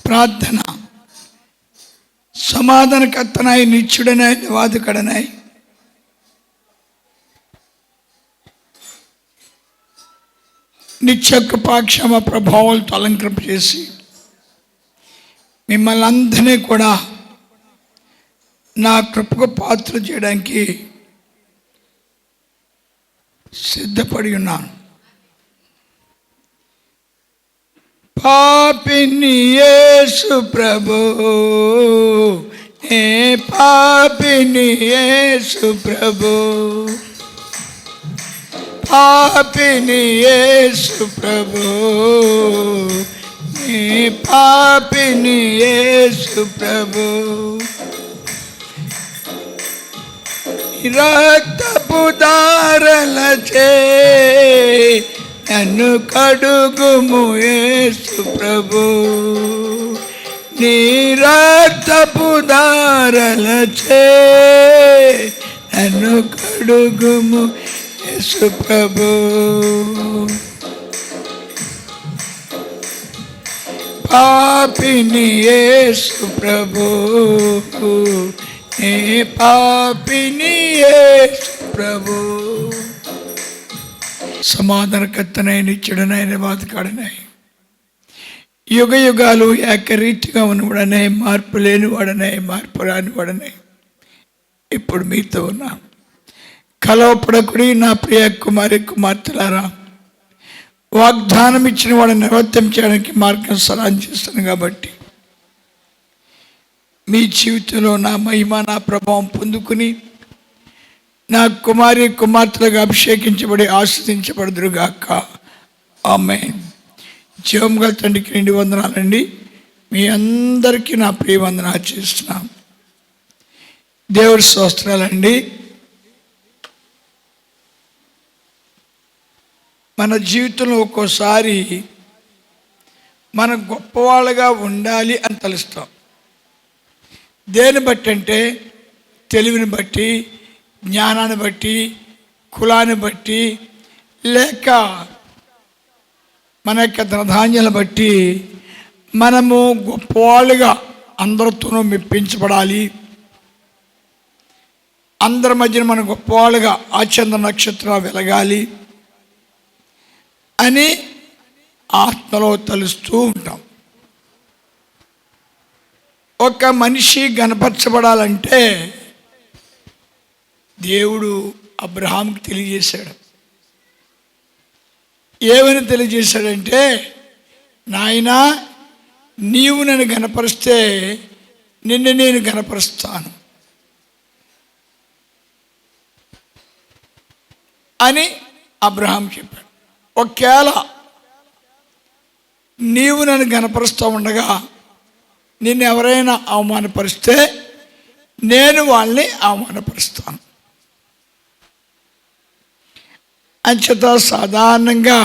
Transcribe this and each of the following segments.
ప్రార్థన సమాధానకర్తనాయి, నిత్యుడనాయి, నివాదకుడనాయి, నిత్య కృపాక్షమ ప్రభావాలతో అలంకరింపజేసి మిమ్మల్ని అందరినీ కూడా నా కృపకు పాత్ర చేయడానికి సిద్ధపడి ఉన్నాను. పాపిని యేసు ప్రభు, ఏ పాపిని యేసు ప్రభు, పాపిని యేసు ప్రభు, ఏ పాపిని యేసు ప్రభు, రక్తపు దారలచే నన్ను కడుగుము యేసు ప్రభు, నీ రక్తపు దారలచే నన్ను కడుగుము యేసు ప్రభు. పాపిని యేసు ప్రభు, ఏ పాపిని యేసు ప్రభు, సమాధానకర్తనై, నిత్యుడనైన, నివాదకుడనై, యుగ యుగాలు ఏకరీతిగా ఉన్నవాడనే, మార్పు లేని వాడనే, మార్పు రాని వాడనే ఇప్పుడు మీతో ఉన్నాను. కలవపడకుడి నా ప్రియ కుమారి కుమార్తెలారా, వాగ్దానం ఇచ్చిన వాడిని నిర్వర్తం చేయడానికి మార్గం సలహా చేస్తాను. కాబట్టి మీ జీవితంలో నా మహిమ, నా ప్రభావం పొందుకుని నా కుమారి కుమార్తెలుగా అభిషేకించబడి ఆస్వాదించబడుదురుగాక. ఆమేన్. జీవంగల తండ్రికి నిండి వందనాలండి. మీ అందరికీ నా ప్రియ వందనాలు చేస్తున్నాం. దేవుడి స్తోత్రాలండి. మన జీవితంలో ఒక్కోసారి మనం గొప్పవాళ్ళగా ఉండాలి అని తలుస్తాం. దేని బట్టి అంటే తెలివిని బట్టి, జ్ఞానాన్ని బట్టి, కులాన్ని బట్టి, లేక మన యొక్క ధనధాన్యాలను బట్టి మనము గొప్పవాళ్ళుగా అందరితోనూ మెప్పించబడాలి, అందరి మధ్యన మనం గొప్పవాళ్ళుగా ఆచంద్ర నక్షత్రం వెలగాలి అని ఆత్మలో తలుస్తూ ఉంటాం. ఒక మనిషి గణపరచబడాలంటే దేవుడు అబ్రహాంకి తెలియజేశాడు. ఏమని తెలియజేశాడంటే, నాయనా నీవు నన్ను గణపరిస్తే నిన్ను నేను గణపరుస్తాను అని అబ్రహాం చెప్పాడు. ఒకవేళ నీవు నన్ను గణపరుస్తూ ఉండగా నిన్ను ఎవరైనా అవమానపరిస్తే నేను వాళ్ళని అవమానపరుస్తాను. అంచేత సాధారణంగా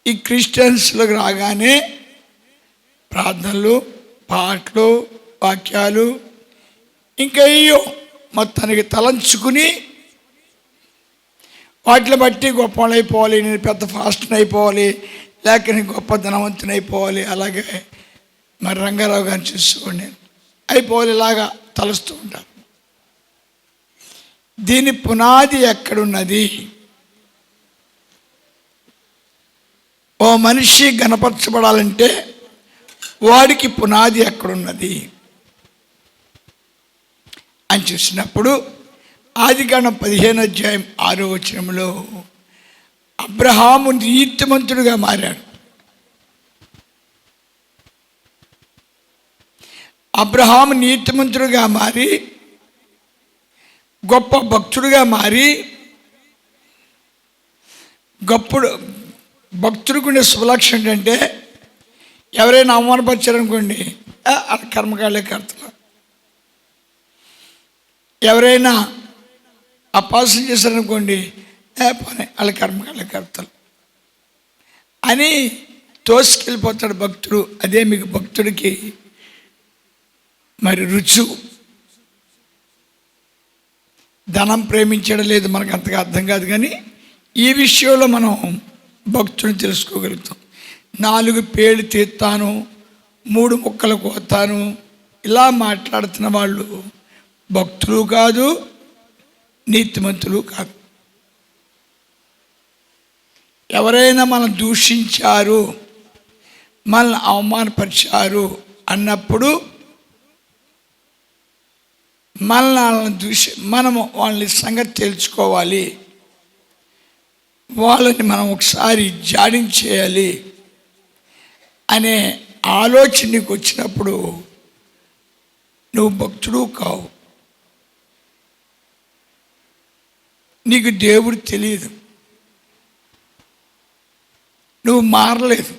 ఈ క్రిస్టియన్స్లోకి రాగానే ప్రార్థనలు, పాటలు, వాక్యాలు ఇంకా అయ్యో మొత్తానికి తలంచుకుని వాటిని బట్టి గొప్పవాళ్ళు అయిపోవాలి, నేను పెద్ద ఫాస్ట్ని అయిపోవాలి, లేక నేను గొప్ప ధనవంతుని అయిపోవాలి, అలాగే మరి రంగారావు గారిని చూసుకోండి అయిపోవాలి, ఇలాగా తలుస్తూ ఉంటాను. దీని పునాది ఎక్కడున్నది? ఓ మనిషి గణపరచబడాలంటే వాడికి పునాది ఎక్కడున్నది అని చూసినప్పుడు ఆదికాండం 15:6 అబ్రహాము నీతిమంతుడుగా మారాడు. అబ్రహాము నీతిమంతుడుగా మారి గొప్ప భక్తుడుగా మారి భక్తుడికి ఉండే శుభలక్షణం ఏంటంటే ఎవరైనా అవమానపరిచారనుకోండి వాళ్ళ కర్మకాళ్ళే కర్తలు, ఎవరైనా అపాసం చేశారనుకోండి పోనీ వాళ్ళ కర్మకాళ్ళే కర్తలు అని తోసుకెళ్ళిపోతాడు భక్తుడు. అదే మీకు భక్తుడికి మరి రుచు. ధనం ప్రేమించడం లేదు మనకు అంతగా అర్థం కాదు, కానీ ఈ విషయంలో మనం భక్తుని తెలుసుకోగలుగుతాం. 4 పేళ్ళు తీస్తాను, 3 ముక్కలు కోస్తాను ఇలా మాట్లాడుతున్న వాళ్ళు భక్తులు కాదు, నీతిమంతులు కాదు. ఎవరైనా మనం దూషించారు, మనల్ని అవమానపరిచారు అన్నప్పుడు మనము వాళ్ళని సంగతి తెలుసుకోవాలి, వాళ్ళని మనం ఒకసారి జాడించేయాలి అనే ఆలోచన నీకు వచ్చినప్పుడు నువ్వు భక్తుడు కావు. నీకు దేవుడు తెలియదు, నువ్వు మారలేదు.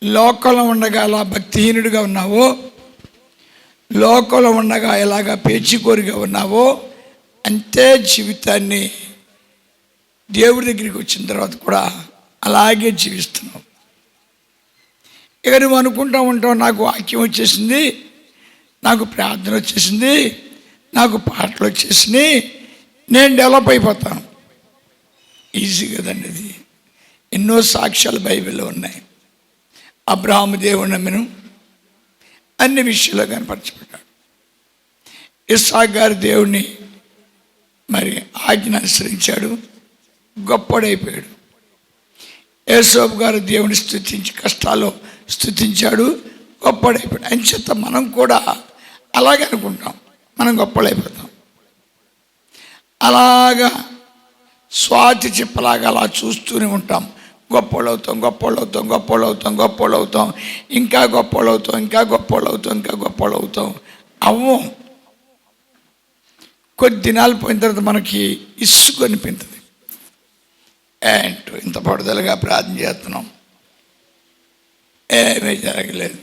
లోకంలో ఉండగా అలా భక్తిహీనుడిగా ఉన్నావో, లోకంలో ఉండగా ఎలాగా పేచికోరిగా ఉన్నావో అంతే జీవితాన్ని దేవుడి దగ్గరికి వచ్చిన తర్వాత కూడా అలాగే జీవిస్తున్నావు. ఇక నువ్వు అనుకుంటూ ఉంటావు, నాకు వాక్యం వచ్చేసింది, నాకు ప్రార్థన వచ్చేసింది, నాకు పాటలు వచ్చేసినాయి, నేను డెవలప్ అయిపోతాను. ఈజీ కదండి అది. ఎన్నో సాక్ష్యాలు బైబిల్లో ఉన్నాయి. అబ్రహాము దేవుని నమ్మెను, అన్ని విషయాల్లో కనపరచబడ్డాడు. ఇస్సాకు గారు దేవుణ్ణి మరి ఆజ్ఞ అనుసరించాడు, గొప్పడైపోయాడు. యేసోబు గారు దేవుని స్తుతించి కష్టాల్లో స్తుతించాడు, గొప్పడైపోయాడు. అంచేత మనం కూడా అలాగే అనుకుంటాం, మనం గొప్పడైపోతాం. అలాగా స్వాతి చెప్పలాగా అలా చూస్తూనే ఉంటాం. గొప్పలవుతాం, గొప్పలవుతాం, గొప్పలవుతాం, గొప్పలవుతాం, ఇంకా గొప్పలవుతాం, ఇంకా గొప్పలవుతాం, ఇంకా గొప్పలవుతాం. అవ్వం. కొద్ది దినాలు పోయిన తర్వాత మనకి ఇసుకు అనిపించింది. ఏంటో ఇంత పడుదలగా ప్రార్థన చేస్తున్నాం, ఏమీ జరగలేదు,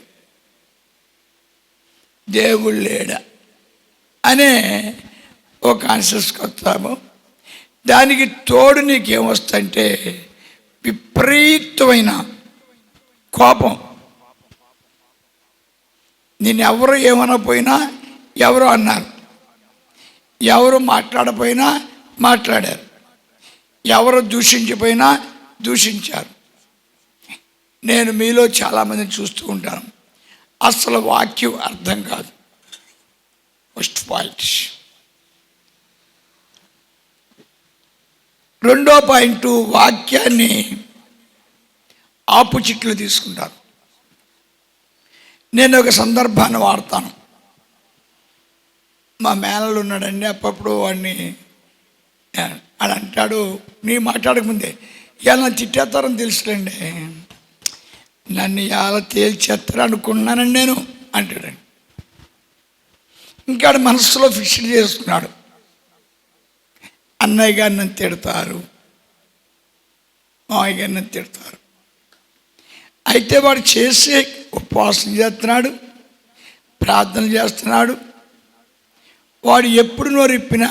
దేవుడు లేడా అనే ఒక కాన్షియస్కి వస్తాము. దానికి తోడు నీకేమొస్తుందంటే విపరీతమైన కోపం. నేను ఎవరు ఏమనపోయినా ఎవరు అన్నారు, ఎవరు మాట్లాడపోయినా మాట్లాడారు, ఎవరు దూషించిపోయినా దూషించారు. నేను మీలో చాలామందిని చూస్తూ ఉంటాను, అసలు వాక్యం అర్థం కాదు. First point. రెండో పాయింట్, వాక్యాన్ని ఆపుచిట్లు తీసుకుంటారు. నేను ఒక సందర్భాన్ని వాడతాను. మా మేనలు ఉన్నాడండి, అప్పుడప్పుడు వాడిని అని అంటాడు, నీ మాట్లాడకముందే ఇవాళ నన్ను తిట్టేస్తారని తెలుసులేండి, నన్ను ఇవాళ తేల్చేస్తారు అనుకున్నానండి నేను అంటాడండి. ఇంకా మనసులో ఫిక్స్ చేసుకున్నాడు, అన్నయ్య గారు నన్ను తిడతారు, మామయ్య గారు నన్ను తిడతారు. అయితే వాడు చేసే ఉపవాసం చేస్తున్నాడు, ప్రార్థన చేస్తున్నాడు. వాడు ఎప్పుడు నోరిప్పినా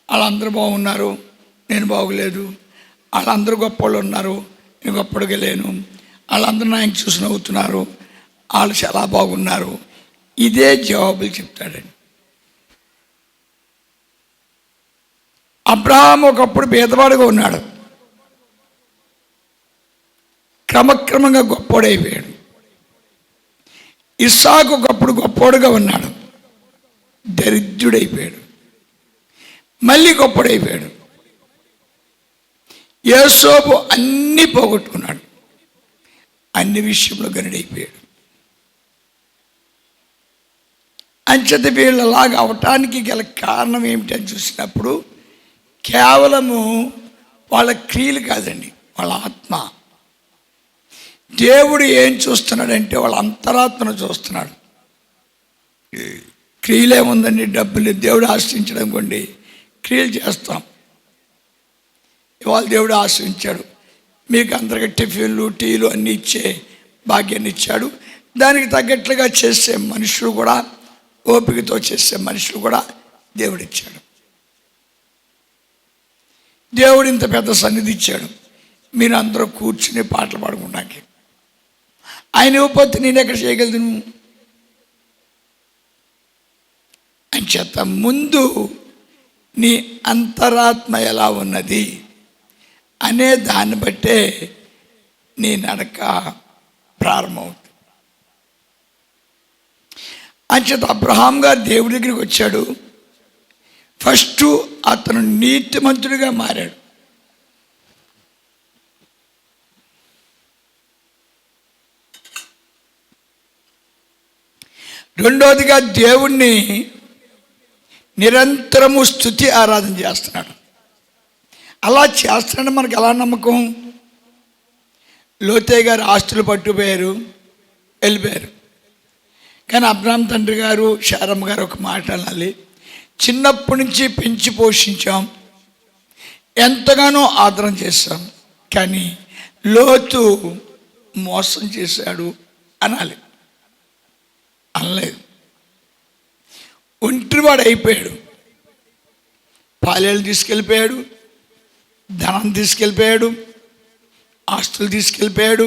వాళ్ళందరూ బాగున్నారు, నేను బాగోలేదు, వాళ్ళందరూ గొప్పవాళ్ళు ఉన్నారు, నేను గొప్పడిగా లేను, వాళ్ళందరూ నాకు చూసి నవ్వుతున్నారు, వాళ్ళు చాలా బాగున్నారు. ఇదే జవాబులు చెప్తాడండి. అబ్రహాము ఒకప్పుడు పేదవాడుగా ఉన్నాడు, క్రమక్రమంగా గొప్పోడైపోయాడు. ఇస్సాకు ఒకప్పుడు గొప్పోడుగా ఉన్నాడు, దరిద్రుడైపోయాడు, మళ్ళీ గొప్పడైపోయాడు. యోసేపు అన్నీ పోగొట్టుకున్నాడు, అన్ని విషయంలో గనుడైపోయాడు. అంచేత వీళ్ళలాగా అవటానికి గల కారణం ఏమిటని చూసినప్పుడు కేవలము వాళ్ళ క్రియలు కాదండి, వాళ్ళ ఆత్మ. దేవుడు ఏం చూస్తున్నాడంటే వాళ్ళ అంతరాత్మను చూస్తున్నాడు. క్రియలేముందండి, డబ్బులు దేవుడు ఆశ్రయించడం కొండి క్రియలు చేస్తాం. ఇవాళ దేవుడు ఆశ్రయించాడు, మీకు అందరికీ టిఫిన్లు టీలు అన్నీ ఇచ్చే భాగ్యాన్ని ఇచ్చాడు. దానికి తగ్గట్లుగా చేసే మనుషులు కూడా, ఓపికతో చేసే మనుషులు కూడా దేవుడు ఇచ్చాడు. దేవుడు ఇంత పెద్ద సన్నిధి ఇచ్చాడు, మీరు అందరూ కూర్చుని పాటలు పాడుకున్నాకి. ఆయన ఇవ్వకపోతే నేను ఎక్కడ చేయగలను? అని చేత ముందు నీ అంతరాత్మ ఎలా ఉన్నది అనే దాన్ని బట్టే నీ నడక ప్రారంభమవుతుంది. అంచేత అబ్రహాం గారు దేవుడి దగ్గరికి వచ్చాడు. ఫస్ట్ అతను నీతిమంతుడిగా మారాడు. రెండోదిగా దేవుణ్ణి నిరంతరము స్తుతి ఆరాధన చేస్తున్నాడు. అలా చేస్తున్నాడు. మనకు ఎలా నమ్మకం? లోతే గారు ఆస్తులు పట్టుపోయారు, వెళ్ళిపోయారు. కానీ అబ్రహాం తండ్రి గారు, శారమ్మ గారు ఒక మాట అనాలి, చిన్నప్పటి నుంచి పెంచి పోషించాం, ఎంతగానో ఆదరణ చేశాం, కానీ లోతు మోసం చేశాడు అనాలి. అనలేదు. ఒంటరివాడు అయిపోయాడు. పాలేళ్ళు తీసుకెళ్ళిపోయాడు, ధనం తీసుకెళ్ళిపోయాడు, ఆస్తులు తీసుకెళ్ళిపోయాడు,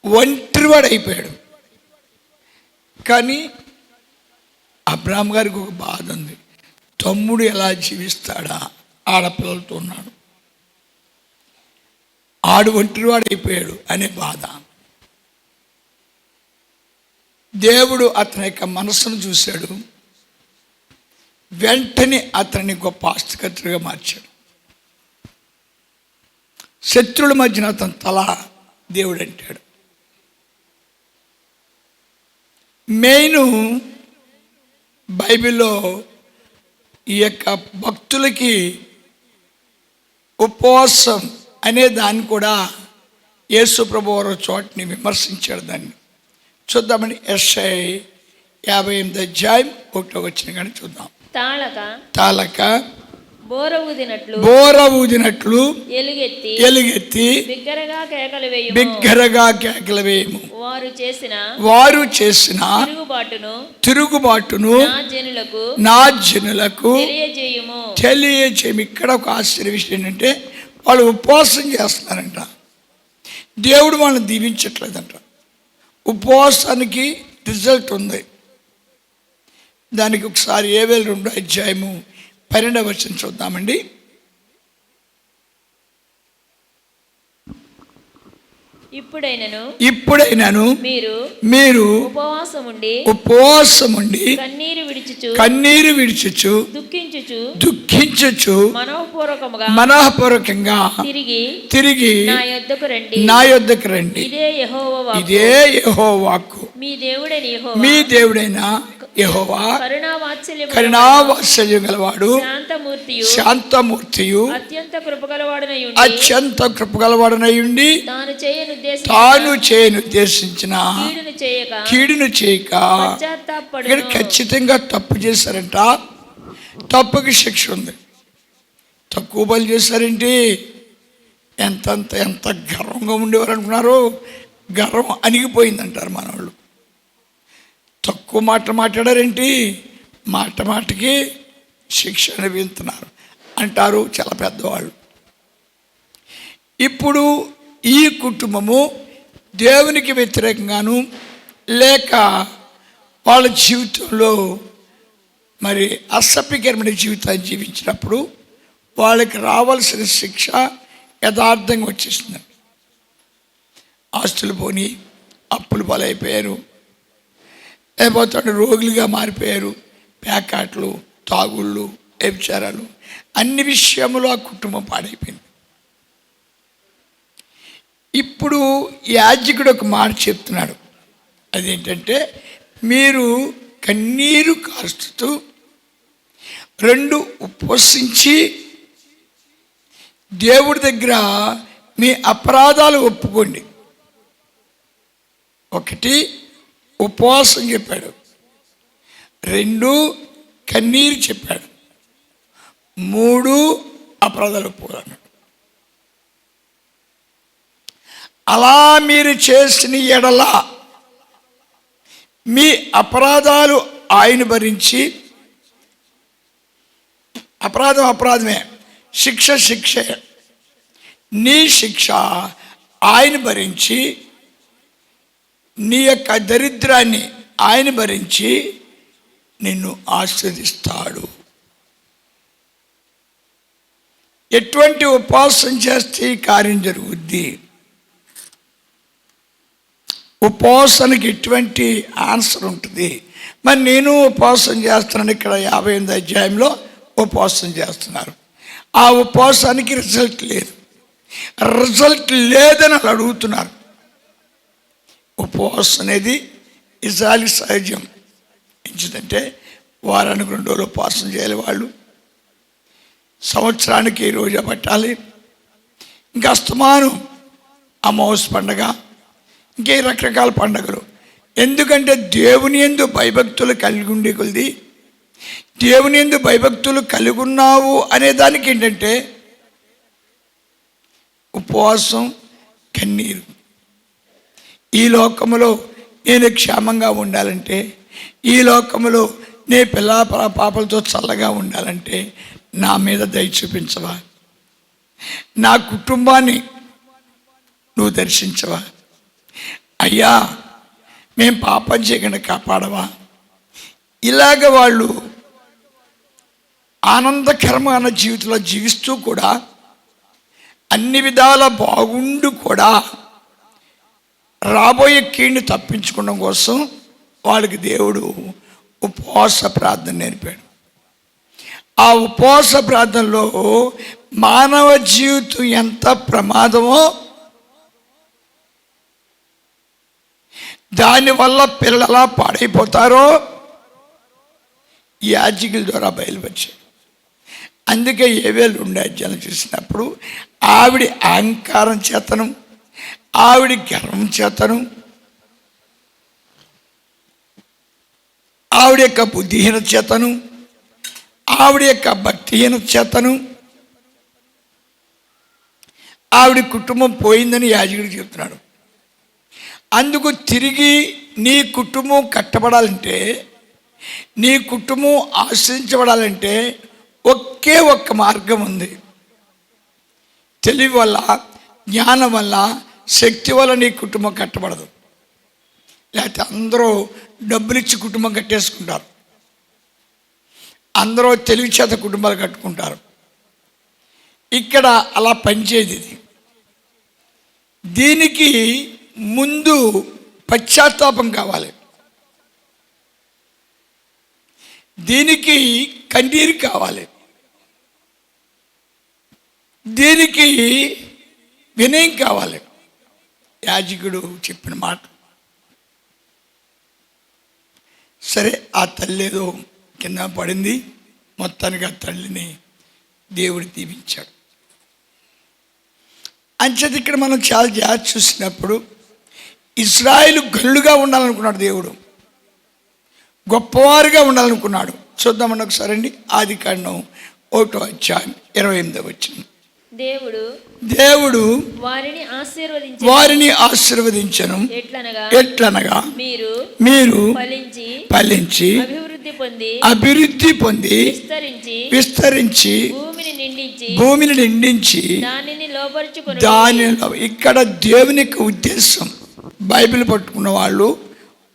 ఒంటరివాడు అయిపోయాడు. కానీ అబ్రహాం గారికి ఒక బాధ ఉంది. తమ్ముడు ఎలా జీవిస్తాడా? ఆడపిల్లలతో ఉన్నాడు, ఆడు ఒంటరివాడు అయిపోయాడు అనే బాధ. దేవుడు అతని యొక్క మనసును చూశాడు. వెంటనే అతన్ని గొప్ప ఆస్తికర్తగా మార్చాడు. శత్రువుల మధ్యన అతని తల దేవుడు అంటాడు. మెయిన్ బైబిల్లో ఈ యొక్క భక్తులకి ఉపవాసం అనే దాన్ని కూడా యేసు ప్రభువు వారు చోటని విమర్శించాడు. దాన్ని చూద్దామని. యెషయా 58 అధ్యాయం 1వ వచనం కానీ చూద్దాం. తాళక బోర ఊదినట్లు ఎలుగెత్తి బిగ్గరగా కేకలు వేయము. వారు చేసిన తిరుగుబాటును నా జనులకు తెలియజేయము. ఇక్కడ ఒక ఆశ్చర్య విషయం ఏంటంటే, వాళ్ళు ఉపవాసం చేస్తున్నారంట, దేవుడు వాళ్ళని దీవించట్లేదంట. ఉపవాసానికి రిజల్ట్ ఉంది. దానికి ఒకసారి యోవేలు 2వ అధ్యాయము 12వ వచనం చూద్దామండి. ఇప్పుడైనను మీరు ఉపవాసముండి కన్నీరు విడిచుచు దుఃఖించుచు మనఃపూర్వకంగా తిరిగి నా యొద్దకు రండి. ఇదే యెహోవా వాక్కు. మీ దేవుడైన యెహోవా కరుణావాత్సల్యం గలవాడు, శాంతమూర్తియు, అత్యంత కృపగలవాడనయుండి తాను చేయనుద్దేశించిన కీడును చేయక. ఇక్కడ ఖచ్చితంగా తప్పు చేశారంట. తప్పుకి శిక్ష ఉంది. తక్కువ పనులు చేశారేంటి? ఎంత గర్వంగా ఉండేవారు అనుకున్నారు. గర్వం అణిగిపోయిందంటారు మనవాళ్ళు. తక్కువ మాట మాట్లాడారేంటి? మాటకి శిక్ష అనుభవిస్తున్నారు అంటారు చాలా పెద్దవాళ్ళు. ఇప్పుడు ఈ కుటుంబము దేవునికి వ్యతిరేకంగాను లేక వాళ్ళ జీవితంలో మరి అసభ్యకరమైన జీవితాన్ని జీవించినప్పుడు వాళ్ళకి రావాల్సిన శిక్ష యథార్థంగా వచ్చేసింది. ఆస్తులు పోని, అప్పులు పాలైపోయారు, లేకపోతే రోగులుగా మారిపోయారు, పేకాట్లు, తాగుళ్ళు, వ్యభిచారాలు, అన్ని విషయంలో ఆ కుటుంబం పాడైపోయింది. ఇప్పుడు యాజకుడు ఒక మాట చెప్తున్నాడు. అదేంటంటే, మీరు కన్నీరు కారుస్తూ 2 ఉపవసించి దేవుడి దగ్గర మీ అపరాధాలు ఒప్పుకోండి. 1 ఉపవాసం చెప్పాడు, 2 కన్నీరు చెప్పాడు, 3 అపరాధాలు ఒప్పుకోన్నాడు. అలా మీరు చేసిన ఎడల మీ అపరాధాలు ఆయన భరించి, అపరాధమే, శిక్ష నీ శిక్ష ఆయన భరించి, నీ యొక్క దరిద్రాన్ని ఆయన భరించి నిన్ను ఆశీర్వదిస్తాడు. ఎటువంటి ఉపవాసం చేస్తే ఈ కార్యం జరుగుద్ది? ఉపవాసానికి ఎటువంటి ఆన్సర్ ఉంటుంది? మరి నేను ఉపవాసం చేస్తున్నాను, ఇక్కడ 58వ అధ్యాయంలో ఉపవాసం చేస్తున్నారు. ఆ ఉపవాసానికి రిజల్ట్ లేదు. రిజల్ట్ లేదని వాళ్ళు అడుగుతున్నారు. ఉపవాసం అనేది ఇజ్రాయలీ సహజం. ఎందుకంటే వారానికి 2 రోజులు ఉపవాసం చేయాలి వాళ్ళు, సంవత్సరానికి రోజా పట్టాలి, ఇంకా అస్తమానం అమావాస్య పండగ, ఇంకే రకరకాల పండుగలు. ఎందుకంటే దేవుని యందు భయభక్తులు కలిగి ఉండే కొద్ది, దేవుని యందు భయభక్తులు కలిగి ఉన్నావు అనే దానికి ఏంటంటే ఉపవాసం, కన్నీరు. ఈ లోకములో నేను క్షేమంగా ఉండాలంటే, ఈ లోకములో నే పాపలతో చల్లగా ఉండాలంటే నా మీద దయ చూపించవా? నా కుటుంబాన్ని నువ్వు దర్శించవా? అయ్యా మేము పాపం చేయకుండా కాపాడవా? ఇలాగ వాళ్ళు ఆనందకరమైన జీవితంలో జీవిస్తూ కూడా, అన్ని విధాల బాగుండు కూడా, రాబోయే కీడుని తప్పించుకోవడం కోసం వాళ్ళకి దేవుడు ఉపవాస ప్రార్థన నేర్పాడు. ఆ ఉపవాస ప్రార్థనలో మానవ జీవితం ఎంత ప్రమాదమో, దానివల్ల పిల్లలు ఎలా పాడైపోతారో యాజకుల ద్వారా బయలుపరిచాడు. అందుకే ఏవేలు ఉండాజ్యాలను చూసినప్పుడు ఆవిడ అహంకారం చేతను, ఆవిడ గర్వం చేతను, ఆవిడ యొక్క బుద్ధిహీన చేతను, ఆవిడ యొక్క భక్తిహీన చేతను ఆవిడ కుటుంబం పోయిందని యాజకుడు చెప్తున్నాడు. అందుకు తిరిగి నీ కుటుంబం కట్టబడాలంటే, నీ కుటుంబం ఆశ్రయించబడాలంటే ఒకే ఒక్క మార్గం ఉంది. తెలివి వల్ల, జ్ఞానం వల్ల, శక్తి వల్ల నీ కుటుంబం కట్టబడదు. లేకపోతే అందరూ డబ్బులు ఇచ్చి కుటుంబం కట్టేసుకుంటారు, అందరూ తెలివి చేత కుటుంబాలు కట్టుకుంటారు. ఇక్కడ అలా పనిచేయదు. దీనికి ముందు పశ్చాత్తాపం కావాలి, దీనికి కన్నీరు కావాలి, దీనికి వినయం కావాలి. యాజకుడు చెప్పిన మాట సరే, ఆ తల్లి ఏదో కింద పడింది, మొత్తానికి ఆ తల్లిని దేవుడు దీవించాడు. అంచేది ఇక్కడ మనం చాలా జాగ్రత్త చూసినప్పుడు ఇశ్రాయేలు గల్లుగా ఉండాలనుకున్నాడు దేవుడు, గొప్పవారుగా ఉండాలనుకున్నాడు. చూద్దామని ఒకసారి అండి. ఆదికాండం 1వ అధ్యాయం 28వ వచనం. దేవుడు వారిని ఆశీర్వదించను. ఎట్లనగా మీరు ఫలించి అభివృద్ధి పొంది విస్తరించి భూమిని నిండించి దానిలో. ఇక్కడ దేవుని యొక్క ఉద్దేశం, బైబిల్ పట్టుకున్న వాళ్ళు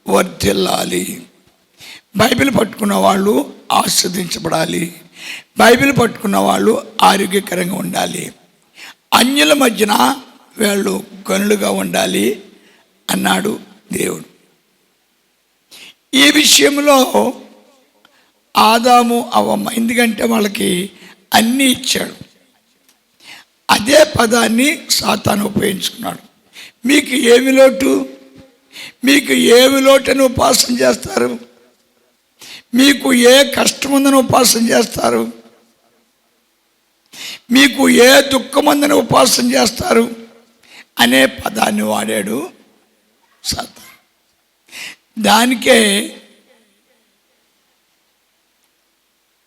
వర్ధిల్లాలి, బైబిల్ పట్టుకున్న వాళ్ళు ఆస్వాదించబడాలి, బైబిల్ పట్టుకున్న వాళ్ళు ఆరోగ్యకరంగా ఉండాలి, అన్యుల మధ్యన వాళ్ళు గనులుగా ఉండాలి అన్నాడు దేవుడు. ఈ విషయంలో ఆదాము అవ్వమ్మ, ఎందుకంటే వాళ్ళకి అన్నీ ఇచ్చాడు, అదే పదాన్ని సాతాను ఉపయోగించుకున్నాడు. మీకు ఏమి లోటు, మీకు ఏమి లోటని ఉపాసన చేస్తారు, మీకు ఏ కష్టం ఉందని ఉపాసన చేస్తారు, మీకు ఏ దుఃఖం ఉందని ఉపాసన చేస్తారు అనే పదాన్ని వాడాడు సాతాను. దానికే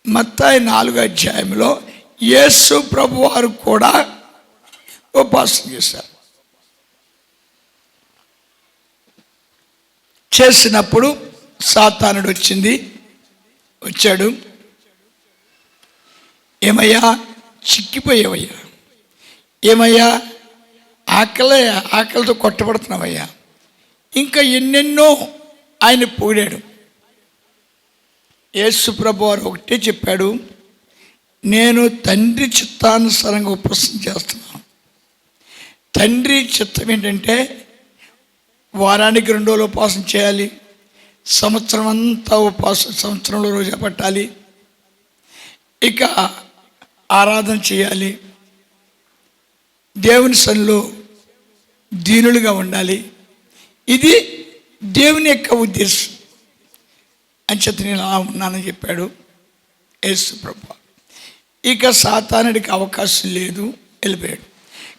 మత్తయి 4వ అధ్యాయంలో యేసు ప్రభు వారు కూడా ఉపాసన చేశారు. చేసినప్పుడు సాతానుడు వచ్చాడు. ఏమయ్యా చిక్కిపోయావయ్యా, ఏమయ్యా ఆకలితో కొట్టబడుతున్నావయ్యా, ఇంకా ఎన్నెన్నో ఆయన పొగిడాడు. యేసు ప్రభు వారు ఒకటే చెప్పాడు, నేను తండ్రి చిత్తానుసారంగా ఉపవాసం చేస్తున్నాను. తండ్రి చిత్తం ఏంటంటే వారానికి 2 రోజులు ఉపవాసం చేయాలి, సంవత్సరం అంతా ఉపవాసం, సంవత్సరంలో రోజు పట్టాలి, ఇక ఆరాధన చేయాలి, దేవుని సన్నిధిలో దీనులుగా ఉండాలి. ఇది దేవుని యొక్క ఉద్దేశం. అంచేత నేను అలా ఉన్నానని చెప్పాడు యేసు ప్రభువు. ఇక సాతానుడికి అవకాశం లేదు, వెళ్ళిపోయాడు.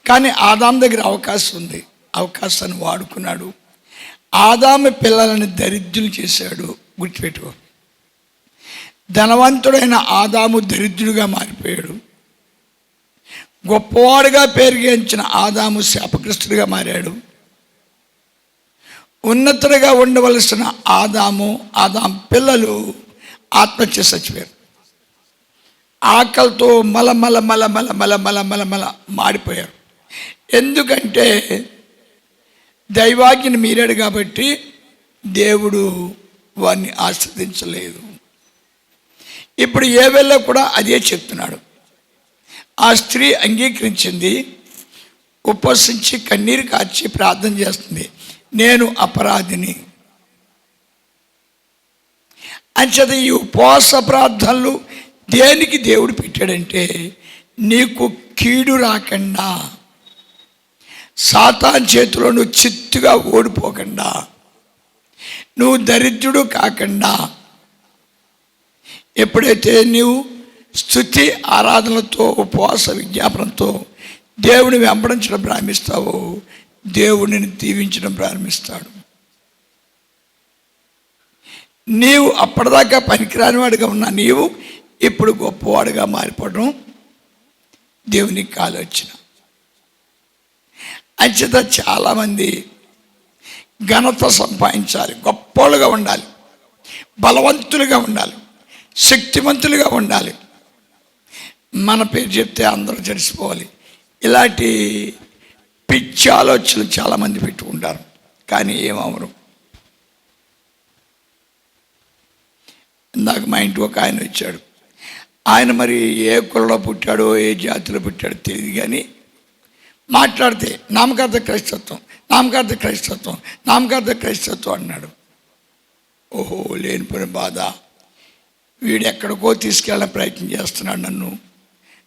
కానీ ఆదాము దగ్గర అవకాశం ఉంది, అవకాశాన్ని వాడుకున్నాడు. ఆదాము పిల్లలని దరిద్రులు చేశాడు. గుర్తుపెట్టుకో, ధనవంతుడైన ఆదాము దరిద్రుడిగా మారిపోయాడు. గొప్పవాడుగా పేరుగాంచిన ఆదాము శాపగ్రస్తుడిగా మారాడు. ఉన్నతుడిగా ఉండవలసిన ఆదాము పిల్లలు ఆత్మహత్య చచ్చిపోయారు. ఆకలితో మల మాడిపోయారు. ఎందుకంటే దైవాజ్ఞని మీరాడు కాబట్టి దేవుడు వారిని ఆస్వాదించలేదు. ఇప్పుడు ఏవేళ కూడా అదే చెప్తున్నాడు. ఆ స్త్రీ అంగీకరించింది, ఉపవసించి కన్నీరు కార్చి ప్రార్థన చేస్తుంది, నేను అపరాధిని. అంచేత ఈ ఉపవాస ప్రార్థనలు దేనికి దేవుడు పెట్టాడంటే నీకు కీడు రాకుండా, సాతాను చేతిలో నువ్వు చిత్తుగా ఓడిపోకుండా, నువ్వు దరిద్రుడు కాకుండా, ఎప్పుడైతే నీవు స్తుతి ఆరాధనలతో ఉపవాస విజ్ఞాపనతో దేవుని వెంబడించడం ప్రారంభిస్తావో దేవుడిని దీవించడం ప్రారంభిస్తాడు. నీవు అప్పటిదాకా పనికిరాని వాడిగా ఉన్న నీవు ఇప్పుడు గొప్పవాడిగా మారిపోవడం దేవునికి ఆలోచన. అంచేత చాలామంది ఘనత సంపాదించాలి, గొప్పలుగా ఉండాలి, బలవంతులుగా ఉండాలి, శక్తివంతులుగా ఉండాలి, మన పేరు చెప్తే అందరూ తెలిసిపోవాలి. ఇలాంటి పిచ్చి ఆలోచనలు చాలామంది పెట్టుకుంటారు, కానీ ఏమవరు. ఇందాక మా ఇంటికి ఒక ఆయన వచ్చాడు. ఆయన మరి ఏ కులంలో పుట్టాడో ఏ జాతిలో పుట్టాడో తెలియదు, కానీ మాట్లాడితే నామకార్థ క్రైస్తత్వం, నామకార్థ క్రైస్తత్వం, నామకార్థ క్రైస్తత్వం అన్నాడు. ఓహో, లేనిపోయిన బాధ. వీడు ఎక్కడికో తీసుకెళ్ళిన ప్రయత్నం చేస్తున్నాడు నన్ను.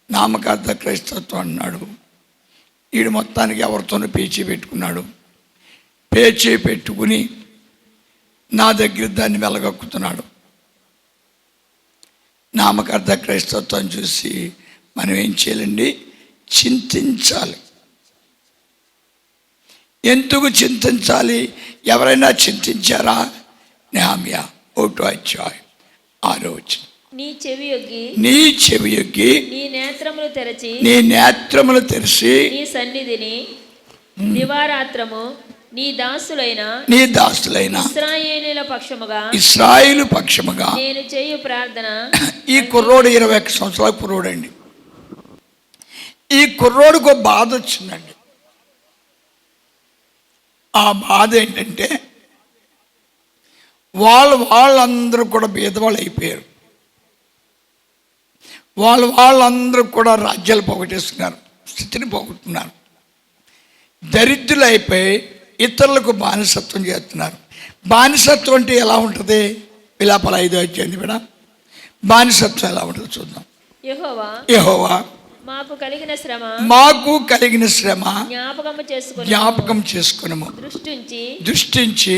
నామకార్థ క్రైస్తత్వం అన్నాడు. వీడు మొత్తానికి ఎవరితోనూ పేచీ పెట్టుకున్నాడు. పేచీ పెట్టుకుని నా దగ్గర దాన్ని వెలగక్కుతున్నాడు. నామకార్థ క్రైస్తత్వం చూసి మనం ఏం చేయాలండి? చింతించాలి. ఎందుకు చింతించాలి? ఎవరైనా చింతించారా? నెహమ్యా 1వ అధ్యాయం 6వ వచనం. నీ చెవి యొగ్గి నీ నేత్రములు తెరచి నీ సన్నిధిని దివారాత్రము నీ దాసులైన ఇశ్రాయేలు పక్షముగా నేను చేయు ప్రార్థన. ఈ కుర్రోడు 21 సంవత్సరాల కుర్రోడు అండి. ఈ కుర్రోడుకు బాధ వచ్చిందండి. ఆ బాధ ఏంటంటే వాళ్ళందరూ కూడా బీదవాళ్ళు అయిపోయారు. వాళ్ళందరూ కూడా రాజ్యాలు పోగొట్టేస్తున్నారు, స్థితిని పోగొట్టున్నారు, దరిద్రులు అయిపోయి ఇతరులకు బానిసత్వం చేస్తున్నారు. బానిసత్వం అంటే ఎలా ఉంటుంది? విలాపాల 5వ అధ్యాయం కూడా బానిసత్వం ఎలా ఉంటుందో చూద్దాం. యెహోవా మాకు కలిగిన శ్రమ జ్ఞాపకం చేసుకునము. దృష్టించి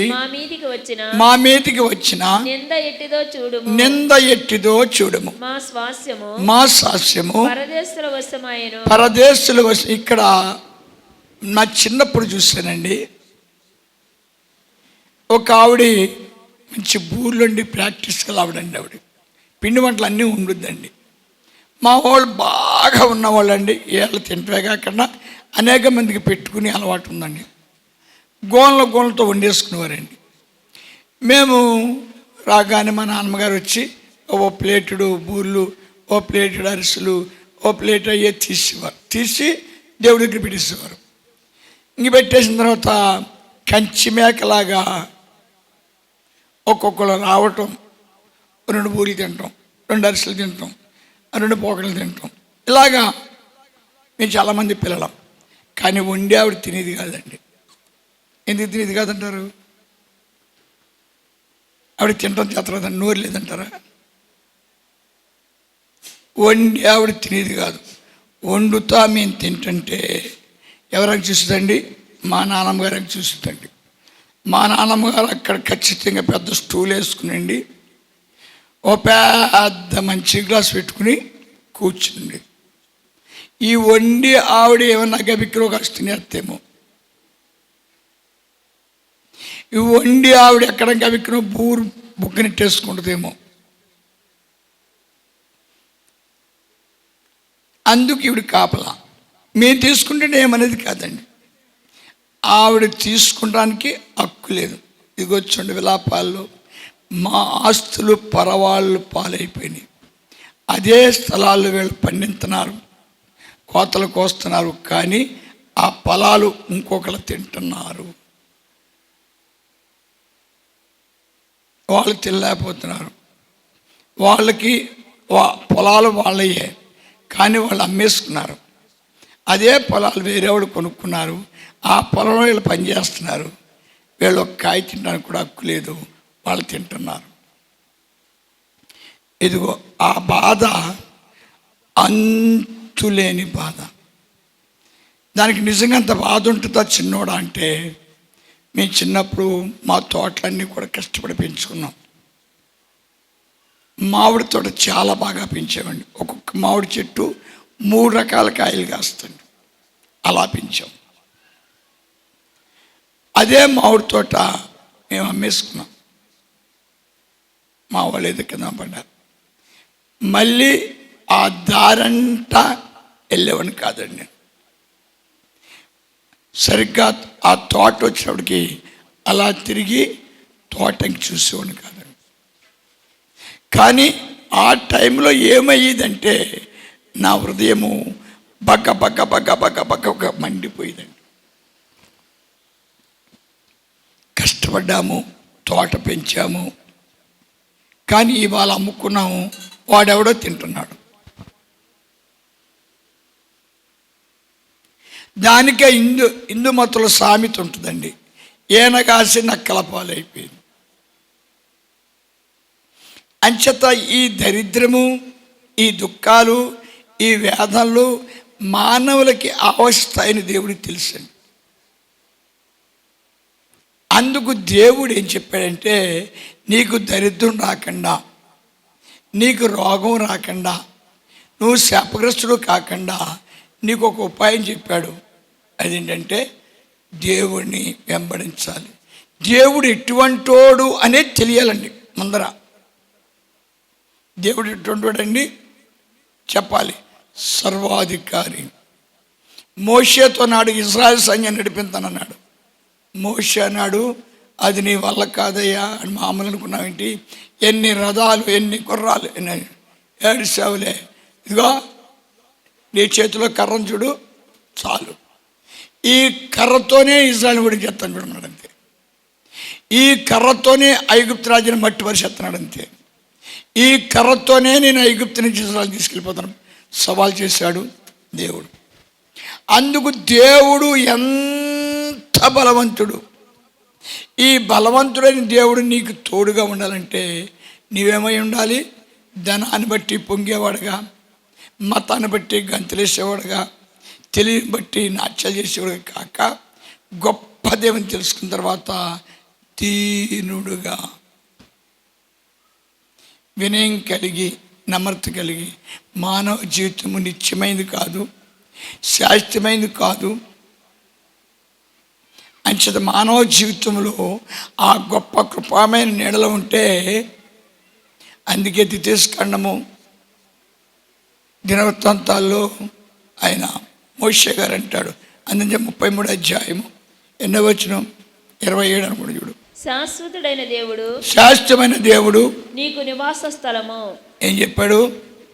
మా మీదికి వచ్చిన నింద ఎట్టిదో చూడము. మా స్వాస్యము పరదేశుల వశం. ఇక్కడ నా చిన్నప్పుడు చూశానండి, ఒక ఆవిడ మంచి బూర్లుండి ప్రాక్టీస్గా ఆవిడండి. ఆవిడ పిండి వంటలు అన్నీ ఉండుద్దండి. మా వాళ్ళు బాగా ఉన్నవాళ్ళండి, ఏళ్ళు తింటే కాకుండా అనేక మందికి పెట్టుకునే అలవాటు ఉందండి. గోళ్ళతో వండేసుకునేవారండి. మేము రాగానే మా నాన్నమ్మగారు వచ్చి ఓ ప్లేటుడు బూర్లు, ఓ ప్లేటుడు అరిసెలు, ఓ ప్లేట్ అయ్యే తీసి దేవుడి దగ్గర పెట్టేసేవారు. ఇంక పెట్టేసిన తర్వాత కంచి మేకలాగా ఒక్కొక్కరు రావటం, 2 బూరెలు తింటాం, 2 అరిసెలు తింటాం, 2 పోకడలు తింటాం. ఇలాగా మేము చాలామంది పిల్లలం. కానీ వండి ఆవిడ తినేది కాదండి. ఎందుకు తినేది కాదంటారు? ఆవిడ తినడం చేతలేదండి, నోరు లేదంటారా? వండి ఆవిడ తినేది కాదు. వండుతా మేము తింటుంటే ఎవరికి చూస్తుందండి? మా నాన్నమ్మ గారికి చూస్తుందండి. మా నాన్నమ్మ గారు అక్కడ ఖచ్చితంగా పెద్ద స్టూల్ వేసుకునండి, ఓ పెద్ద మంచి గ్లాస్ పెట్టుకుని కూర్చుండి. ఈ వండి ఆవిడ ఏమన్నా గబిక్కిలో కాస్త తినేస్తేమో, ఈ వండి ఆవిడ ఎక్కడ గబిక్కినో బుగ్గనెట్టేసుకుంటుందేమో. అందుకు ఈవిడ కాపలా. మేము తీసుకుంటే ఏమనేది కాదండి. ఆవిడ తీసుకుంటానికి హక్కు లేదు. ఇదిగొచ్చండి విలాపాల్లో మా ఆస్తులు పరవాళ్ళు పాలైపోయినాయి. అదే స్థలాల్లో వీళ్ళు పండిస్తున్నారు, కోతలు కోస్తున్నారు, కానీ ఆ పొలాలు ఇంకొకరు తింటున్నారు. వాళ్ళు తినలేకపోతున్నారు. వాళ్ళకి పొలాలు వాళ్ళయే, కానీ వాళ్ళు అమ్మేసుకున్నారు. అదే పొలాలు వేరేవాడు కొనుక్కున్నారు. ఆ పొలంలో వీళ్ళు పనిచేస్తున్నారు. వీళ్ళు ఒక కాయ తినడానికి కూడా హక్కు లేదు, వాళ్ళు తింటున్నారు. ఇదిగో ఆ బాధ అంతులేని బాధ. దానికి నిజంగా అంత బాధ ఉంటుందా చిన్నోడా అంటే, మేము చిన్నప్పుడు మా తోటలన్నీ కూడా కష్టపడి పెంచుకున్నాం. మామిడి తోట చాలా బాగా పెంచామండి. ఒక్కొక్క మామిడి చెట్టు 3 రకాల కాయలు కాస్తుంది. అలా పెంచాం. అదే మామిడి తోట మేము అమ్మేసుకున్నాం. మా వాళ్ళు ఏదో కింద పడ్డారు. మళ్ళీ ఆ దారంతా వెళ్ళేవాడిని కాదండి నేను. సరిగ్గా ఆ తోట వచ్చినప్పటికి అలా తిరిగి తోటకి చూసేవాడిని కాదండి. కానీ ఆ టైంలో ఏమయ్యేదంటే నా హృదయము బగ్గ బగ్గ బగ్గ బగ్గ బగ్గ మండిపోయేదండి. కష్టపడ్డాము, తోట పెంచాము, కానీ ఇవాళ అమ్ముకున్నాము, వాడెవడో తింటున్నాడు. దానికే హిందూ మతుల సామెత ఉంటుందండి, ఏనగాసి నక్కల పాలైపోయింది. అంచేత ఈ దరిద్రము, ఈ దుఃఖాలు, ఈ వేదనలు మానవులకి అవస్థ దేవుడికి తెలుసండి. అందుకు దేవుడు ఏం చెప్పాడంటే, నీకు దరిద్రం రాకుండా, నీకు రోగం రాకుండా, నువ్వు శాపగ్రస్తుడు కాకుండా నీకు ఒక ఉపాయం చెప్పాడు. అదేంటంటే దేవుడిని వెంబడించాలి. దేవుడు ఎటువంటోడు అనేది తెలియాలండి ముందర. దేవుడు ఎటువంటోడండి చెప్పాలి. సర్వాధికారి. మోషేతో నాడు ఇశ్రాయేలు సైన్యం నడిపించానన్నాడు. మోషే అన్నాడు, అది నీ వల్ల కాదయ్యా అని మామూలు అనుకున్నావేంటి? ఎన్ని రథాలు, ఎన్ని గుర్రాలు, 7 సేవలే. ఇదిగో నీ చేతిలో కర్రను చూడు చాలు. ఈ కర్రతోనే ఇజ్రాయెల్ కూడా చేస్తాను చూడన్నాడు అంతే. ఈ కర్రతోనే ఐగుప్తు రాజుని మట్టి పరిచేస్తున్నాడు అంతే. ఈ కర్రతోనే నేను ఐగుప్తు నుంచి ఇజ్రాయెల్ తీసుకెళ్ళిపోతాను సవాల్ చేశాడు దేవుడు. అందుకు దేవుడు ఎంత బలవంతుడు. ఈ బలవంతుడైన దేవుడు నీకు తోడుగా ఉండాలంటే నీవేమై ఉండాలి? ధనాన్ని బట్టి పొంగేవాడుగా, మతాన్ని బట్టి గంతులేసేవాడుగా, తెలివిని బట్టి నాట్యాలు చేసేవాడుగా కాక, గొప్ప దేవుని తెలుసుకున్న తర్వాత దీనుడుగా, వినయం కలిగి, నమ్రత కలిగి, మానవ జీవితము నిత్యమైనది కాదు, శాశ్వతమైనది కాదు. అంచేత మానవ జీవితంలో ఆ గొప్ప కృపామైన నీడలో ఉంటే, అందుకే ద్వితీయోపదేశకాండము దినవృత్తాంతాల్లో ఆయన మోషే గారు అంటాడు, అందుకే 33వ అధ్యాయము 8వ వచనం 27 అనుకోండి చూడు. శాశ్వతుడైన దేవుడు, శాశ్వతమైన దేవుడు నీకు నివాస స్థలము. ఏం చెప్పాడు?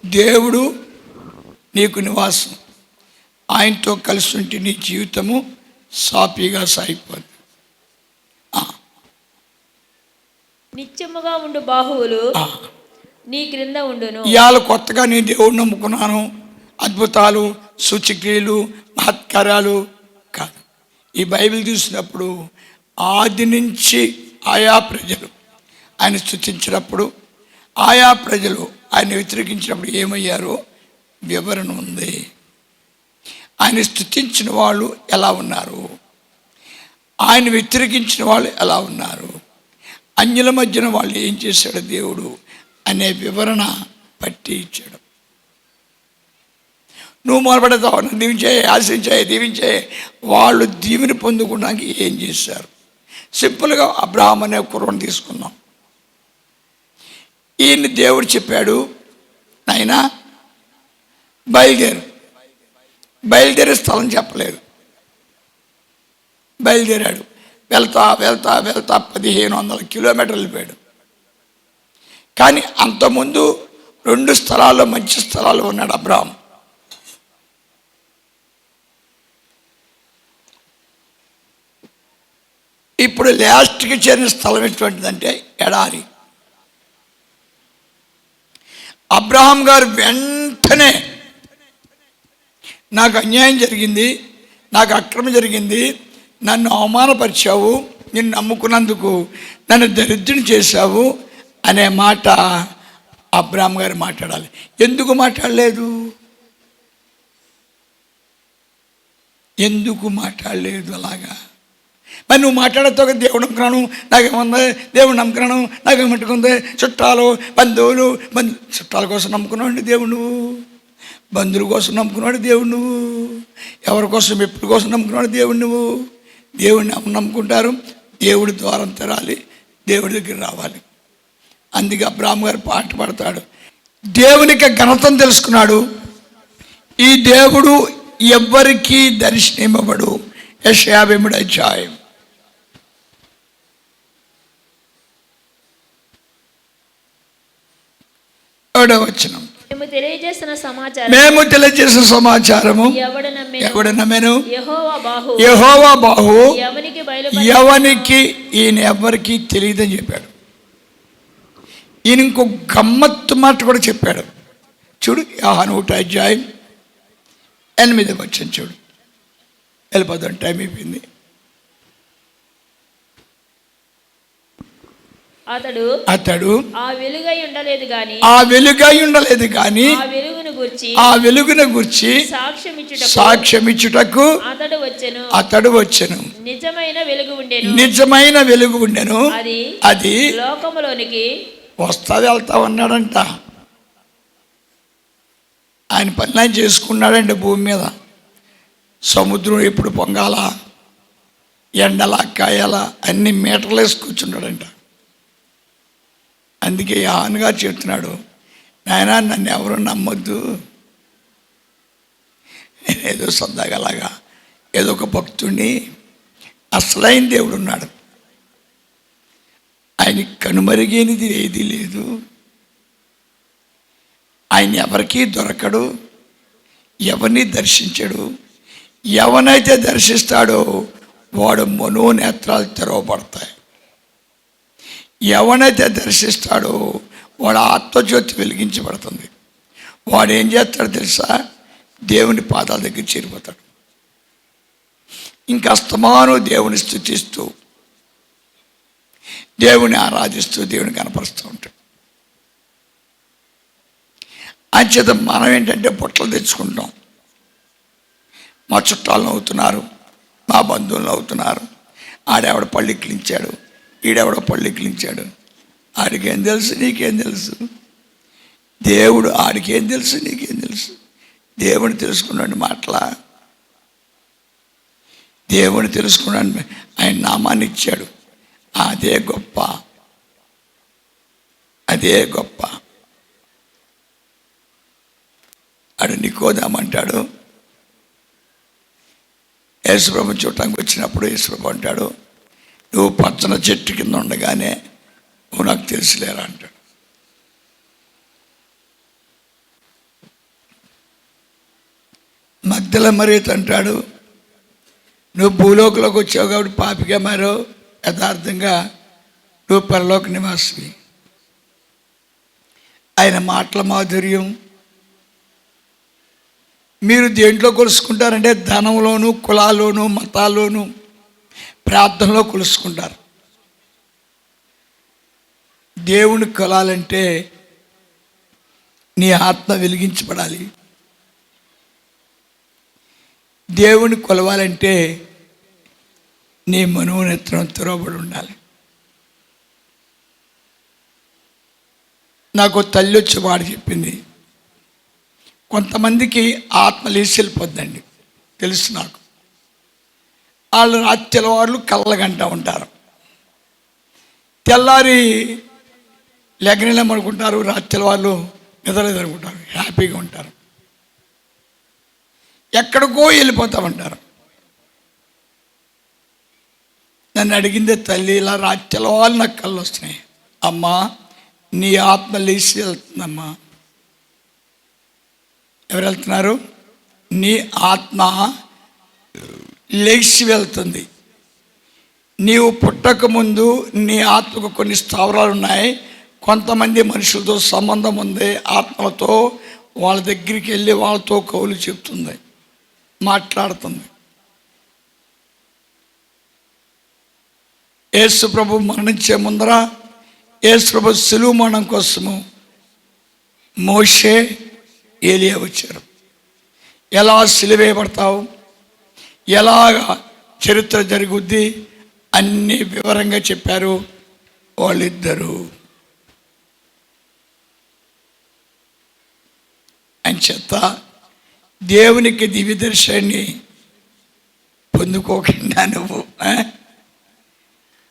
దేవుడు నీకు నివాసం. ఆయనతో కలిసి ఉంటే నీ జీవితము సాఫీగా సాగిపోదు. నిత్యముగా ఉండు బాహువులు నీ క్రింద ఉండును. ఇవాళ కొత్తగా నేను దేవుడిని నమ్ముకున్నాను, అద్భుతాలు, సూచక్రియలు, మహత్కార్యాలు కాదు. ఈ బైబిల్ చూసినప్పుడు ఆది నుంచి ఆయా ప్రజలు ఆయన స్తుతించినప్పుడు, ఆయా ప్రజలు ఆయన వ్యతిరేకించినప్పుడు ఏమయ్యారో వివరణ ఉంది. ఆయన స్తుతించిన వాళ్ళు ఎలా ఉన్నారు, ఆయన వ్యతిరేకించిన వాళ్ళు ఎలా ఉన్నారు, అన్యుల మధ్యన వాళ్ళు ఏం చేశాడు దేవుడు అనే వివరణ పట్టి ఇచ్చాడు. నువ్వు మొదలుపెడతావు, నన్ను దీవించాయి, ఆశించాయి, దీవించాయి. వాళ్ళు దీవిని పొందుకోవడానికి ఏం చేశారు? సింపుల్గా అబ్రహాం అనే కుర్రను తీసుకున్నాం. ఈయన్ని దేవుడు చెప్పాడు, నాయనా బయలుదేరే స్థలం చెప్పలేదు. బయలుదేరాడు. వెళ్తా 1500 కిలోమీటర్లు వెళ్ళిపోయాడు. కానీ అంతకుముందు 2 స్థలాల్లో మంచి స్థలాలు ఉన్నాడు అబ్రహాం. ఇప్పుడు లాస్ట్కి చేరిన స్థలం ఎటువంటిదంటే ఎడారి. అబ్రహాం గారు వెంటనే నాకు అన్యాయం జరిగింది, నాకు అక్రమం జరిగింది, నన్ను అవమానపరిచావు, నిన్ను నమ్ముకున్నందుకు నన్ను దరిద్రుని చేశావు అనే మాట అబ్రహాం గారు మాట్లాడాలి. ఎందుకు మాట్లాడలేదు? అలాగా? మరి నువ్వు మాట్లాడతావు కదా, దేవుడు నమ్ముకున్నాను, నాకేముంది, దేవుడు నమ్ముకున్నాను, నాకేమట్టుకుంది, చుట్టాలు, బంధువులు, చుట్టాల కోసం నమ్ముకున్నావు అండి దేవుడు నువ్వు, బంధువుల కోసం నమ్ముకున్నాడు దేవుడు నువ్వు, ఎవరి కోసం ఎప్పుడు కోసం నమ్ముకున్నాడు దేవుడు నువ్వు. దేవుడిని నమ్ముకుంటారు, దేవుడి ద్వారం తెరాలి, దేవుడి దగ్గర రావాలి. అందుకే అబ్రహాం గారు పాట పాడతాడు, దేవునికి ఘనతను తెలుసుకున్నాడు, ఈ దేవుడు ఎవ్వరికీ దర్శనమివ్వడు. యెషయా 50వ అధ్యాయం 7వ వచనం. మేము తెలియజేసిన సమాచారము ఎవడు నమ్మెను? యెహోవా బాహు ఎవనికి, ఈయన ఎవరికి తెలియదని చెప్పాడు. ఈయన ఇంకో గమ్మత్తు మాట కూడా చెప్పాడు. చూడు, యోహాను 1వ అధ్యాయం 8వ వచనం చూడు. వెళ్ళిపోదాం, టైం అయిపోయింది. అతడు ఆ వెలుగై ఉండలేదు గాని ఆ వెలుగును గూర్చి సాక్ష్యమిచ్చుటకు అతడు వచ్చెను. నిజమైన వెలుగు ఉండెను, అది లోకములోనికి వస్తా వెళ్తా ఉన్నాడంట. ఆయన పని ఆయన చేసుకున్నాడంటే భూమి మీద. సముద్రం ఎప్పుడు పొంగాల, ఎండలా కాయాలా అన్ని మీటర్లు వేసి కూర్చున్నాడంట. అందుకే యోహాను గారు చెప్తున్నాడు, నాయనా నన్ను ఎవరు నమ్మొద్దు, నేనేదో సరదాగలాగా ఏదో ఒక భక్తుడిని, అసలైన దేవుడు ఉన్నాడు, ఆయనకి కనుమరుగైనది ఏదీ లేదు, ఆయన ఎవరికీ దొరకడు, ఎవరిని దర్శించడు. ఎవనైతే దర్శిస్తాడో వాడు మనోనేత్రాలు తెరవబడతాయి. ఎవనైతే దర్శిస్తాడో వాడు ఆత్మజ్యోతి వెలిగించబడుతుంది. వాడు ఏం చేస్తాడో తెలుసా? దేవుని పాదాల దగ్గర చేరిపోతాడు. ఇంకా అస్తమానం దేవుని స్తుతిస్తూ, దేవుని ఆరాధిస్తూ, దేవుని కనపరుస్తూ ఉంటాడు. అంచేత మనం ఏంటంటే బుట్టలు తెచ్చుకుంటాం. మా చుట్టాలను అవుతున్నారు, మా బంధువులను అవుతున్నారు, ఆడెవడ పళ్ళిక్కిలించాడు, ఈడెవడ పళ్ళిక్కిలించాడు, ఆడికేం తెలుసు నీకేం తెలుసు? దేవుడు ఆడికేం తెలుసు నీకేం తెలుసు? దేవుని తెలుసుకున్నాడు మాటలా, దేవుని తెలుసుకున్నాడు, ఆయన నామాన్ని ఇచ్చాడు. అదే గొప్ప, అదే గొప్ప. ఆడు నికోదేమంటాడు, యేసుప్రభు చూడటానికి వచ్చినప్పుడు యేసుప్రభు అంటాడు, నువ్వు పచ్చన చెట్టు కింద ఉండగానే నువ్వు నాకు తెలుసులేరా అంటాడు. మగ్దల మరియత అంటాడు, నువ్వు భూలోకంలోకి వచ్చావు కాబట్టి పాపిగా మారో, యథార్థంగా నువ్వు పరలోక నివాసివి. ఆయన మాటల మాధుర్యం. మీరు దేంట్లో కొలుసుకుంటారంటే ధనంలోను, కులాల్లోను, మతాల్లోను, ప్రార్థనలో కొలుసుకుంటారు. దేవుని కొలాలంటే నీ ఆత్మ వెలిగించబడాలి. దేవుని కొలవాలంటే నీ మనోనేత్రం తెరవబడి ఉండాలి. నాకు తల్లి వచ్చి మాట చెప్పింది, కొంతమందికి ఆత్మ లేచి వెళ్ళిపోద్దండి. తెలుసు నాకు. వాళ్ళు రాత్రి వాళ్ళు కళ్ళగంట ఉంటారు. తెల్లారి లెగనేమనుకుంటారు, రాత్రి వాళ్ళు నిద్రలేదనుకుంటారు, హ్యాపీగా ఉంటారు. ఎక్కడికో వెళ్ళిపోతామంటారు. నన్ను అడిగిందే తల్లి, ఇలా రాత్రి వాళ్ళు నాకు కళ్ళు వస్తున్నాయి. అమ్మా, నీ ఆత్మ లేచి వెళ్తుందమ్మా. ఎవరు వెళ్తున్నారు? నీ ఆత్మ లేచి వెళ్తుంది. నీవు పుట్టక ముందు నీ ఆత్మకు కొన్ని స్థావరాలు ఉన్నాయి. కొంతమంది మనుషులతో సంబంధం ఉంది, ఆత్మలతో. వాళ్ళ దగ్గరికి వెళ్ళి వాళ్ళతో కౌలు చెప్తుంది, మాట్లాడుతుంది. యేసు ప్రభు మరణించే ముందర యేసు ప్రభు సిలువ మరణం కోసము మోషే, ఏలియా వచ్చారు. ఎలా సిలువేయబడతావు, ఎలాగ చరిత్ర జరుగుద్ది అన్నీ వివరంగా చెప్పారు వాళ్ళిద్దరూ. అంచేత దేవునికి దివ్య దర్శనాన్ని పొందుకోకుండా నువ్వు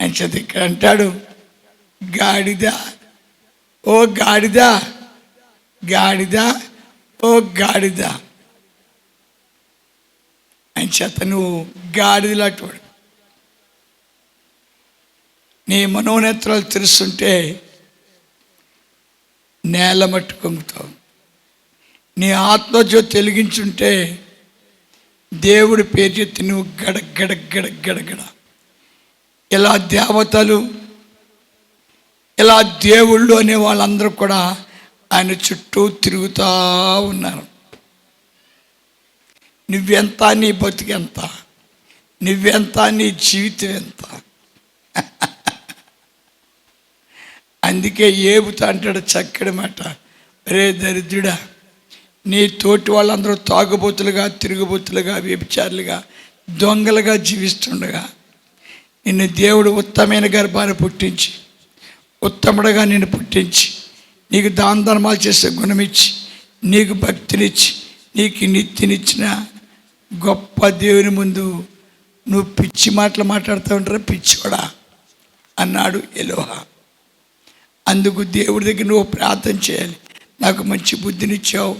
అంచేత ఇక్కడ అంటాడు, గాడిద ఓ గాడిద, గాడిద ఓ గాడిద. అంచేత నువ్వు గాడిదలాంటివాడు. నీ మనోనేత్రాలు తెరుస్తుంటే నేల మట్టు కొంగుతావు. నీ ఆత్మజ్యోతి వెలిగించుంటే దేవుడి పేరు చెప్తే నువ్వు గడగడ గడగడగడ. ఇలా దేవతలు, ఇలా దేవుళ్ళు అనే వాళ్ళందరూ కూడా ఆయన చుట్టూ తిరుగుతూ ఉన్నారు. నువ్వెంత, నీ బతుకెంత, నువ్వెంత, నీ జీవితం ఎంత. అందుకే ఏబుతా అంటాడు చక్కడి మాట, రే దరిద్రుడా, నీ తోటి వాళ్ళందరూ తాగుబోతులుగా, తిరుగుబోతులుగా, వ్యభిచారులుగా, దొంగలుగా జీవిస్తుండగా నిన్ను దేవుడు ఉత్తమైన గర్భాన్ని పుట్టించి, ఉత్తముడుగా నిన్ను పుట్టించి, నీకు దాన ధర్మాలు చేసే గుణమిచ్చి, నీకు భక్తినిచ్చి, నీకు నిత్యనిచ్చిన గొప్ప దేవుని ముందు నువ్వు పిచ్చి మాటలు మాట్లాడుతూ ఉంటారా, పిచ్చివాడా అన్నాడు ఎలోహా. అందుకు దేవుడి దగ్గర నువ్వు ప్రార్థన చేయాలి. నాకు మంచి బుద్ధినిచ్చావు,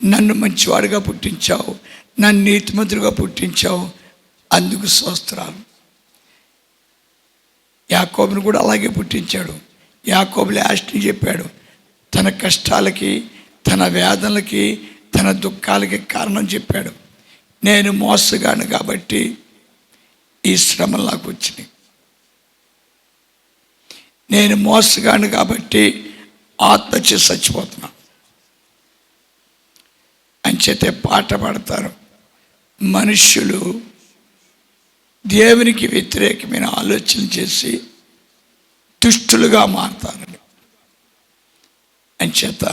నన్ను మంచివాడిగా పుట్టించావు, నన్ను నీతిమంతుడిగా పుట్టించావు, అందుకు స్తోత్రాలు. యాకోబుని కూడా అలాగే పుట్టించాడు. యాకోబు లాస్ట్ని చెప్పాడు, తన కష్టాలకి, తన వేదనలకి, తన దుఃఖాలకి కారణం చెప్పాడు. నేను మోసగాను కాబట్టి ఈ శ్రమలు నాకు వచ్చినాయి, నేను మోసగాను కాబట్టి ఆత్మహత్య చచ్చిపోతున్నా అంచేతే పాట పాడతారు. మనుష్యులు దేవునికి వ్యతిరేకమైన ఆలోచన చేసి దుష్టులుగా మారుతారని. అంచేత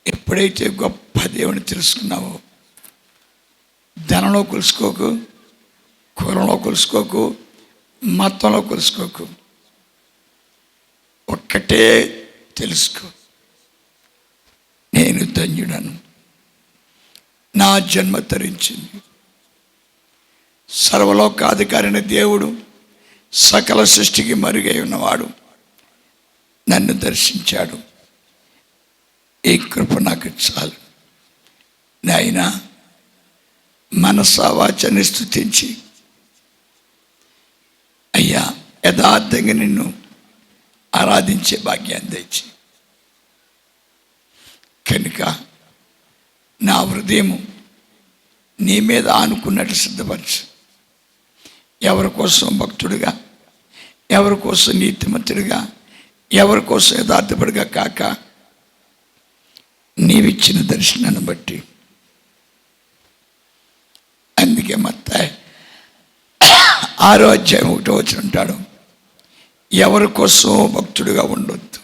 ఎప్పుడైతే గొప్ప దేవుని తెలుసుకున్నావో, ధనంలో కొలుసుకోకు, కులంలో కొలుసుకోకు, మతంలో కొలుసుకోకు, ఒక్కటే తెలుసుకో, నేను ధన్యుడను, నా జన్మ తరించింది. సర్వలోకాధికారైన దేవుడు, సకల సృష్టికి మరుగై ఉన్నవాడు నన్ను దర్శించాడు. ఈ కృప నాకు చాలు. నాయనా, మనసా వాచాన్ని స్తుతించి, అయ్యా యథార్థంగా నిన్ను ఆరాధించే భాగ్యాన్ని తెచ్చి, కనుక నా హృదయము నీ మీద ఆనుకున్నట్టు సిద్ధపరచు. ఎవరి కోసం భక్తుడిగా, ఎవరి కోసం నీతిమంతుడిగా, ఎవరి కోసం యథార్థపడిగా కాక నీవిచ్చిన దర్శనాన్ని బట్టి. అందుకే మత్తయి 6:1 అంటాడు, ఎవరి కోసం భక్తుడిగా ఉండొద్దు.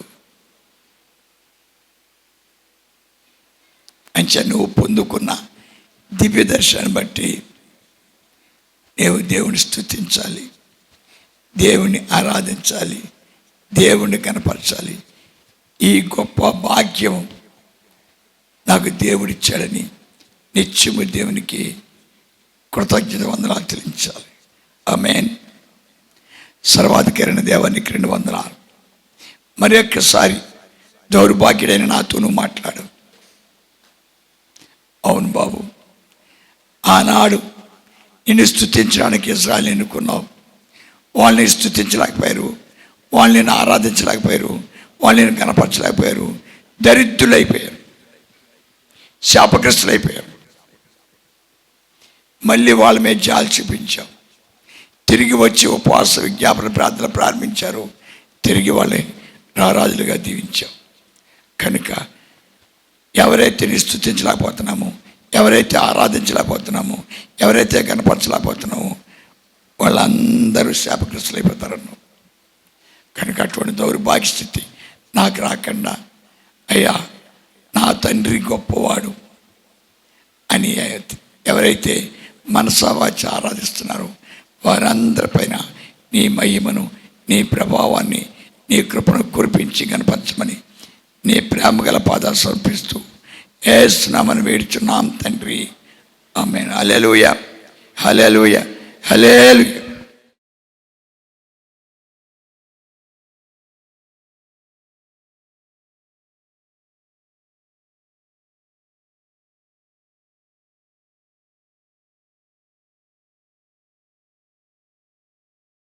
అంటే నువ్వు పొందుకున్న దివ్య దర్శనాన్ని బట్టి నీవు దేవుని స్తుతించాలి, దేవుని ఆరాధించాలి, దేవుణ్ణి కనపరచాలి. ఈ గొప్ప భాగ్యం నాకు దేవుడిచ్చాడని నిత్యము దేవునికి కృతజ్ఞత వందనాలు చెల్లించాలి. ఆమేన్. సర్వాధికారైన దేవానికి 2 వందనాలు. మరి ఒక్కసారి దౌర్భాగ్యుడైన నాతోనూ మాట్లాడు. అవును బాబు, ఆనాడు నిన్ను స్తుతించడానికి ఇశ్రాయేలు ఎన్నుకున్నావు. వాళ్ళని స్తుతించలేకపోయారు, వాళ్ళని ఆరాధించలేకపోయారు, వాళ్ళని కనపరచలేకపోయారు, దరిద్రులైపోయారు, శాపగ్రస్తులైపోయారు. మళ్ళీ వాళ్ళ మీద జాలి చూపించాం. తిరిగి వచ్చి ఉపవాస విజ్ఞాపన ప్రార్థన ప్రారంభించారు. తిరిగి వాళ్ళని రారాజులుగా దీవించాం. కనుక ఎవరైతే నీ స్తుతించలేకపోతున్నామో, ఎవరైతే ఆరాధించలేకపోతున్నామో, ఎవరైతే కనపరచలేకపోతున్నామో వాళ్ళందరూ శాపగ్రస్తులైపోతారన్నావు. కనుక అటువంటి దౌర్భాగ్య స్థితి నాకు రాకుండా, అయ్యా నా తండ్రి గొప్పవాడు అని ఎవరైతే మనసావాచి ఆరాధిస్తున్నారో వారందరిపైన నీ మహిమను, నీ ప్రభావాన్ని, నీ కృపను కురిపించి కనపరచమని నీ ప్రేమ గల పాదాలు సమర్పిస్తూ యేసు నామమున వేడుచున్నాం తండ్రి. ఆమేన్. హల్లెలూయా, హల్లెలూయా, హల్లెలూయా.